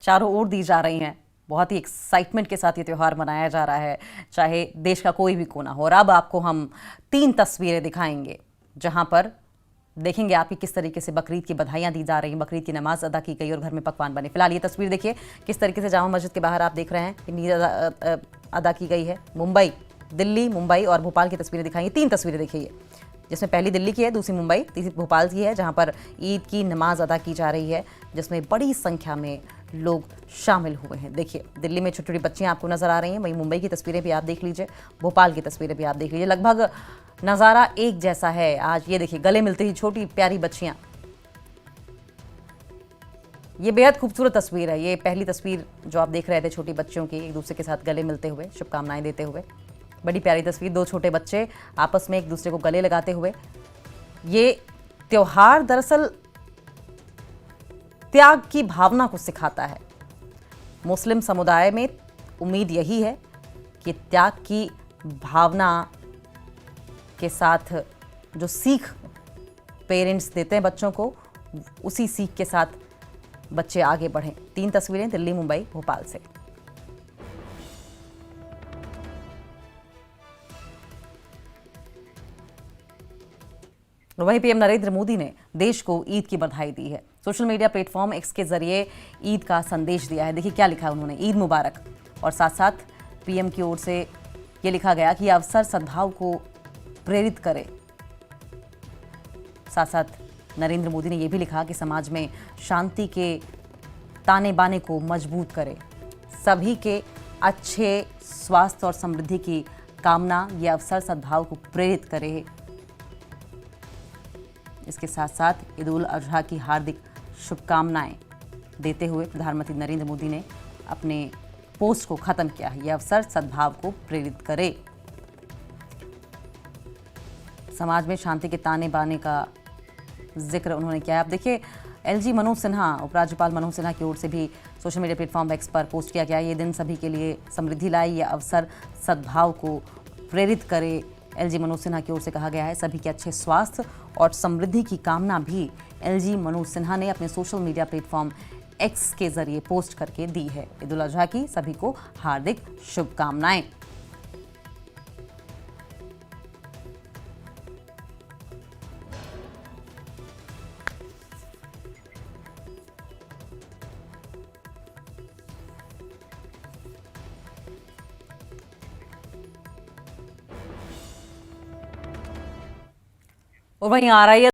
चारों ओर दी जा रही हैं। बहुत ही एक्साइटमेंट के साथ ये त्यौहार मनाया जा रहा है, चाहे देश का कोई भी कोना हो। और अब आपको हम 3 तस्वीरें दिखाएंगे जहां पर देखेंगे आप कि किस तरीके से बकरीद की बधाइयां दी जा रही हैं, बकरीद की नमाज अदा की गई और घर में पकवान बने। फिलहाल ये तस्वीर देखिए किस तरीके से जामा मस्जिद के बाहर आप देख रहे हैं कि नींद अदा की गई है। मुंबई, दिल्ली, मुंबई और भोपाल की तस्वीरें दिखाई। 3 तस्वीरें देखिए, जिसमें पहली दिल्ली की है, दूसरी मुंबई, तीसरी भोपाल की है, जहां पर ईद की नमाज अदा की जा रही है, जिसमें बड़ी संख्या में लोग शामिल हुए हैं। देखिए दिल्ली में छोटी छोटी बच्चियां आपको नजर आ रही हैं, वहीं मुंबई की तस्वीरें भी आप देख लीजिए, भोपाल की तस्वीरें भी आप देख लीजिए। लगभग नज़ारा एक जैसा है। आज ये देखिए गले मिलते ही छोटी प्यारी बच्चियां, ये बेहद खूबसूरत तस्वीर है। ये पहली तस्वीर जो आप देख रहे थे छोटी बच्चियों की एक दूसरे के साथ गले मिलते हुए, शुभकामनाएं देते हुए, बड़ी प्यारी तस्वीर। 2 छोटे बच्चे आपस में एक दूसरे को गले लगाते हुए। ये त्योहार दरअसल त्याग की भावना को सिखाता है। मुस्लिम समुदाय में उम्मीद यही है कि त्याग की भावना के साथ जो सीख पेरेंट्स देते हैं बच्चों को, उसी सीख के साथ बच्चे आगे बढ़ें। 3 तस्वीरें दिल्ली, मुंबई, भोपाल से। वहीं पीएम नरेंद्र मोदी ने देश को ईद की बधाई दी है। सोशल मीडिया प्लेटफॉर्म एक्स के जरिए ईद का संदेश दिया है। देखिए क्या लिखा है उन्होंने, ईद मुबारक। और साथ साथ पीएम की ओर से ये लिखा गया कि यह अवसर सद्भाव को प्रेरित करे। साथ साथ नरेंद्र मोदी ने यह भी लिखा कि समाज में शांति के ताने बाने को मजबूत करे, सभी के अच्छे स्वास्थ्य और समृद्धि की कामना, यह अवसर सद्भाव को प्रेरित करे। इसके साथ साथ ईद उल अजहा की हार्दिक शुभकामनाएं देते हुए प्रधानमंत्री नरेंद्र मोदी ने अपने पोस्ट को खत्म किया है। यह अवसर सद्भाव को प्रेरित करे, समाज में शांति के ताने बाने का जिक्र उन्होंने किया है। अब देखिए एलजी मनोज सिन्हा, उपराज्यपाल मनोज सिन्हा की ओर से भी सोशल मीडिया प्लेटफॉर्म एक्स पर पोस्ट किया गया। ये दिन सभी के लिए समृद्धि लाए, यह अवसर सद्भाव को प्रेरित करे। एलजी मनोज सिन्हा की ओर से कहा गया है सभी के अच्छे स्वास्थ्य और समृद्धि की कामना भी एलजी मनोज सिन्हा ने अपने सोशल मीडिया प्लेटफॉर्म एक्स के जरिए पोस्ट करके दी है। ईद उल अजहा की सभी को हार्दिक शुभकामनाएं। और वहीं आ रही है